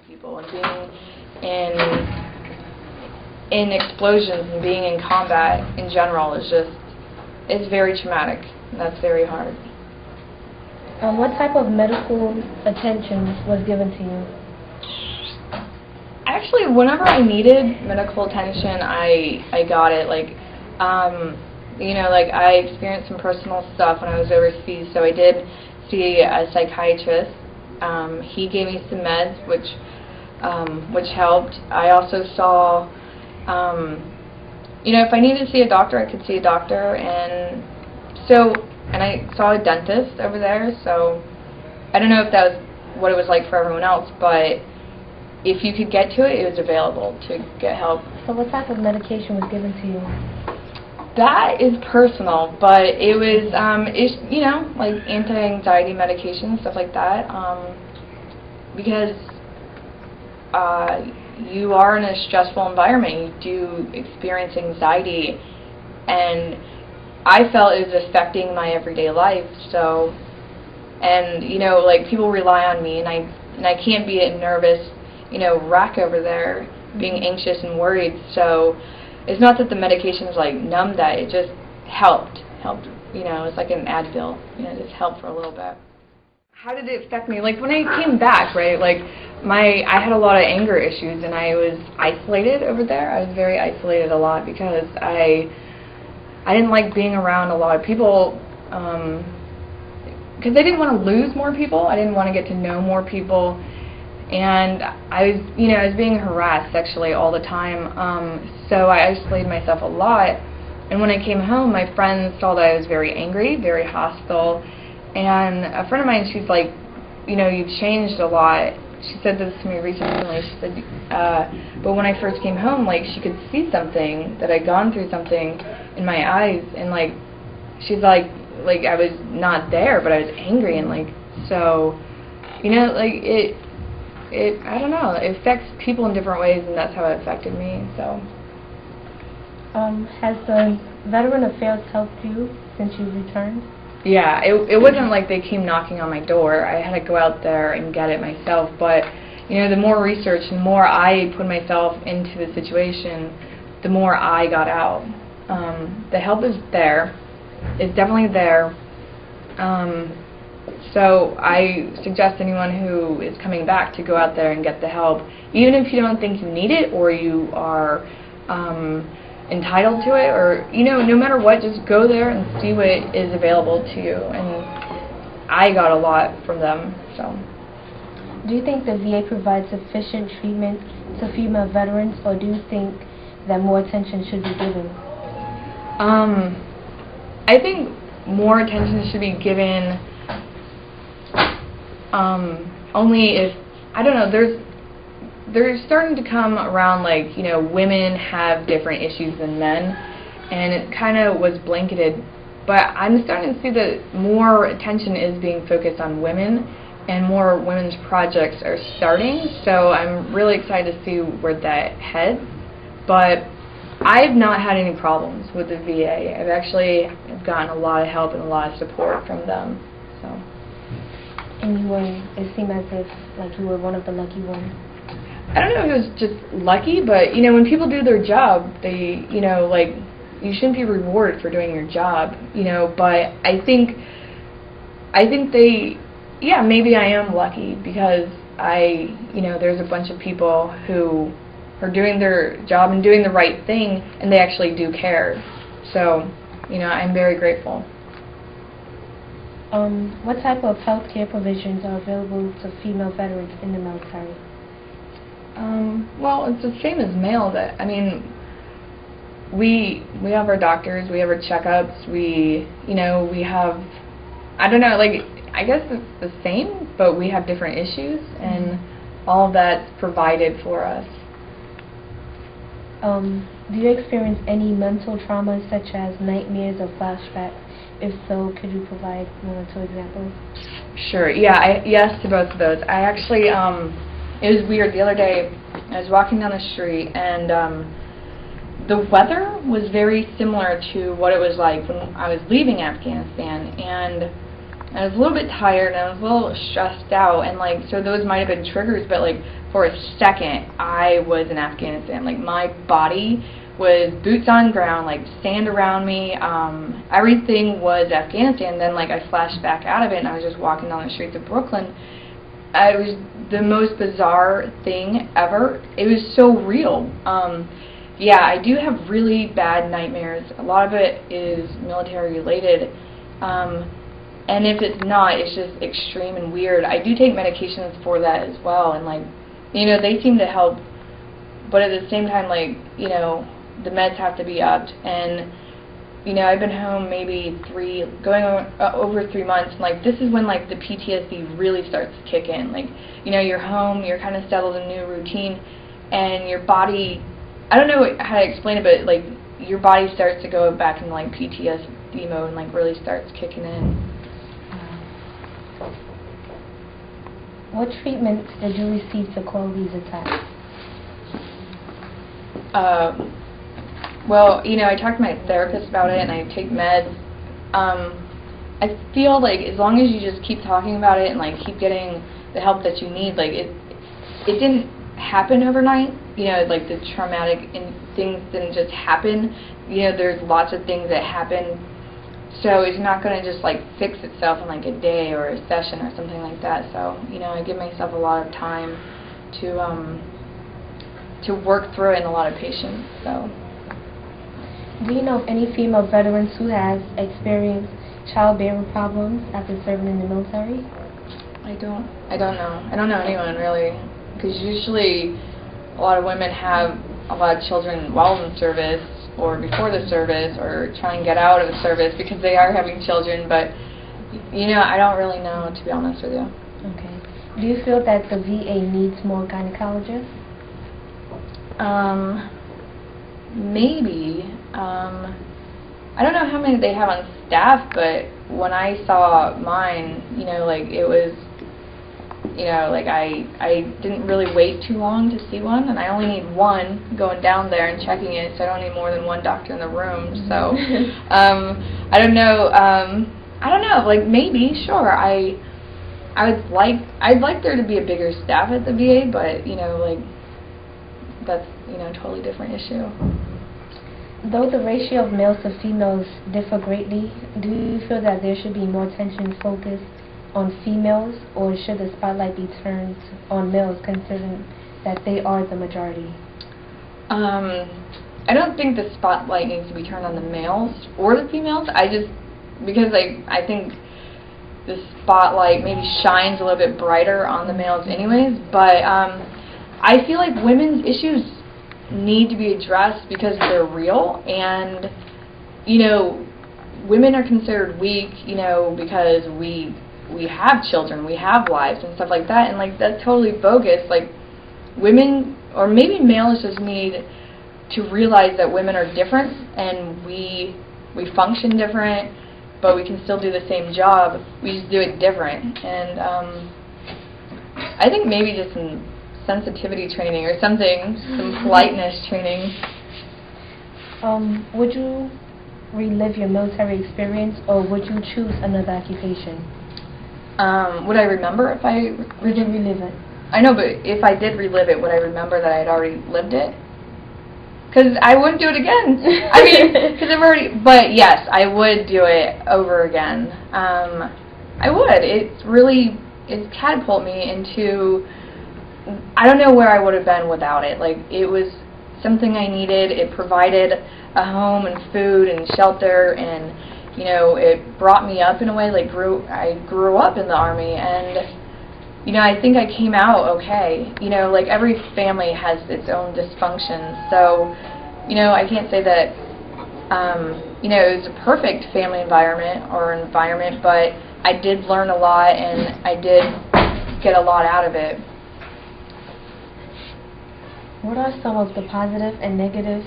people, and being in explosions and being in combat in general is just, it's very traumatic, and that's very hard. What type of medical attention was given to you? Actually, whenever I needed medical attention, I got it. Like, you know, like I experienced some personal stuff when I was overseas, so I did see a psychiatrist. He gave me some meds, which helped. I also saw, you know, if I needed to see a doctor, I could see a doctor, and I saw a dentist over there. So I don't know if that was what it was like for everyone else, but if you could get to it, it was available to get help. So what type of medication was given to you? That is personal, but it was, you know, like anti-anxiety medication, stuff like that, because you are in a stressful environment. You do experience anxiety, and I felt it was affecting my everyday life. So, and you know, like people rely on me, and I can't be a nervous, you know, wreck over there, being anxious and worried. So it's not that the medications like numbed that, it just helped, you know, it's like an Advil, you know, just helped for a little bit. How did it affect me? Like when I came back, right, like I had a lot of anger issues, and I was isolated over there. I was very isolated a lot because I didn't like being around a lot of people, because I didn't want to lose more people. I didn't want to get to know more people. And I was, you know, I was being harassed sexually all the time, so I isolated myself a lot. And when I came home, my friends saw that I was very angry, very hostile, and a friend of mine, she's like, you know, you've changed a lot. She said this to me recently. She said, but when I first came home, like, she could see something, that I'd gone through something in my eyes, and like, she's like I was not there, but I was angry, and like, so, you know, like, I don't know, it affects people in different ways, and that's how it affected me, so. Has the Veteran Affairs helped you since you returned? Yeah, it wasn't like they came knocking on my door. I had to go out there and get it myself, but, you know, the more research and the more I put myself into the situation, the more I got out. The help is there. It's definitely there. So I suggest anyone who is coming back to go out there and get the help, even if you don't think you need it or you are entitled to it, or, you know, no matter what, just go there and see what is available to you. And I got a lot from them. So. Do you think the VA provides sufficient treatment to female veterans, or do you think that more attention should be given? I think more attention should be given. Only if, I don't know, they're starting to come around, like, you know, women have different issues than men, and it kind of was blanketed, but I'm starting to see that more attention is being focused on women, and more women's projects are starting, so I'm really excited to see where that heads. But I've not had any problems with the VA. I've actually gotten a lot of help and a lot of support from them, so. And it seemed as if, like, you were one of the lucky ones. I don't know if it was just lucky, but, you know, when people do their job, they, you know, like, you shouldn't be rewarded for doing your job, you know, but I think they, yeah, maybe I am lucky because you know, there's a bunch of people who are doing their job and doing the right thing, and they actually do care. So, you know, I'm very grateful. What type of health care provisions are available to female veterans in the military? Well, it's the same as male. That, I mean, we have our doctors, we have our checkups, we have, I don't know, like, I guess it's the same, but we have different issues, and all of that's provided for us. Do you experience any mental traumas such as nightmares or flashbacks? If so, could you provide one or two examples? Sure, yeah, yes to both of those. I actually, it was weird, the other day I was walking down the street, and the weather was very similar to what it was like when I was leaving Afghanistan, and And I was a little bit tired, and I was a little stressed out, and like, so those might have been triggers, but like, for a second, I was in Afghanistan. Like, my body was boots on ground, like sand around me, everything was Afghanistan. Then like, I flashed back out of it, and I was just walking down the streets of Brooklyn. It was the most bizarre thing ever. It was so real. Yeah, I do have really bad nightmares. A lot of it is military related. And if it's not, it's just extreme and weird. I do take medications for that as well, and like, you know, they seem to help, but at the same time, like, you know, the meds have to be upped. And you know, I've been home maybe over 3 months, and like, this is when like the PTSD really starts to kick in. Like, you know, you're home, you're kind of settled in a new routine, and your body, I don't know how to explain it, but like, your body starts to go back in like PTSD mode and like really starts kicking in. What treatments did you receive to quell these attacks? Well, you know, I talked to my therapist about it, and I take meds. I feel like as long as you just keep talking about it and like keep getting the help that you need, like it didn't happen overnight. You know, like the traumatic things didn't just happen. You know, there's lots of things that happen. So it's not going to just like fix itself in like a day or a session or something like that. So, you know, I give myself a lot of time to work through it and a lot of patience. So. Do you know of any female veterans who have experienced childbearing problems after serving in the military? I don't know. I don't know anyone really, because usually a lot of women have a lot of children while in service, or before the service, or try and get out of the service because they are having children, but you know, I don't really know, to be honest with you. Okay. Do you feel that the VA needs more gynecologists? Maybe. I don't know how many they have on staff, but when I saw mine, you know, like it was, you know, like I didn't really wait too long to see one, and I only need one going down there and checking it, so I don't need more than one doctor in the room. So I don't know. I don't know. Like, maybe, sure. I'd like there to be a bigger staff at the VA, but you know, like, that's, you know, a totally different issue. Though the ratio of males to females differ greatly, do you feel that there should be more attention focused on females, or should the spotlight be turned on males, considering that they are the majority? I don't think the spotlight needs to be turned on the males or the females. Because I think the spotlight maybe shines a little bit brighter on the males anyways, but I feel like women's issues need to be addressed because they're real, and you know, women are considered weak, you know, because we have children, we have lives and stuff like that, and like, that's totally bogus. Like, women, or maybe males, just need to realize that women are different, and we function different, but we can still do the same job, we just do it different. And I think maybe just some sensitivity training or something, some politeness training. Would you relive your military experience, or would you choose another occupation? Would I remember if I would you relive it? I know, but if I did relive it, would I remember that I had already lived it? Because I wouldn't do it again. I mean, because I've already. But yes, I would do it over again. I would. It's catapulted me into. I don't know where I would have been without it. Like, it was something I needed. It provided a home and food and shelter, and you know, it brought me up in a way. Like, I grew up in the Army, and you know, I think I came out okay. You know, like, every family has its own dysfunction, so you know, I can't say that you know, it was a perfect family environment, but I did learn a lot, and I did get a lot out of it. What are some of the positive and negative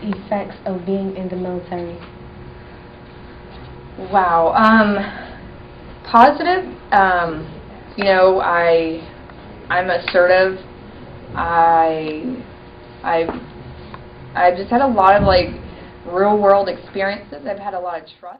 effects of being in the military? Wow. Positive, you know, I'm assertive. I've just had a lot of like real world experiences. I've had a lot of trust.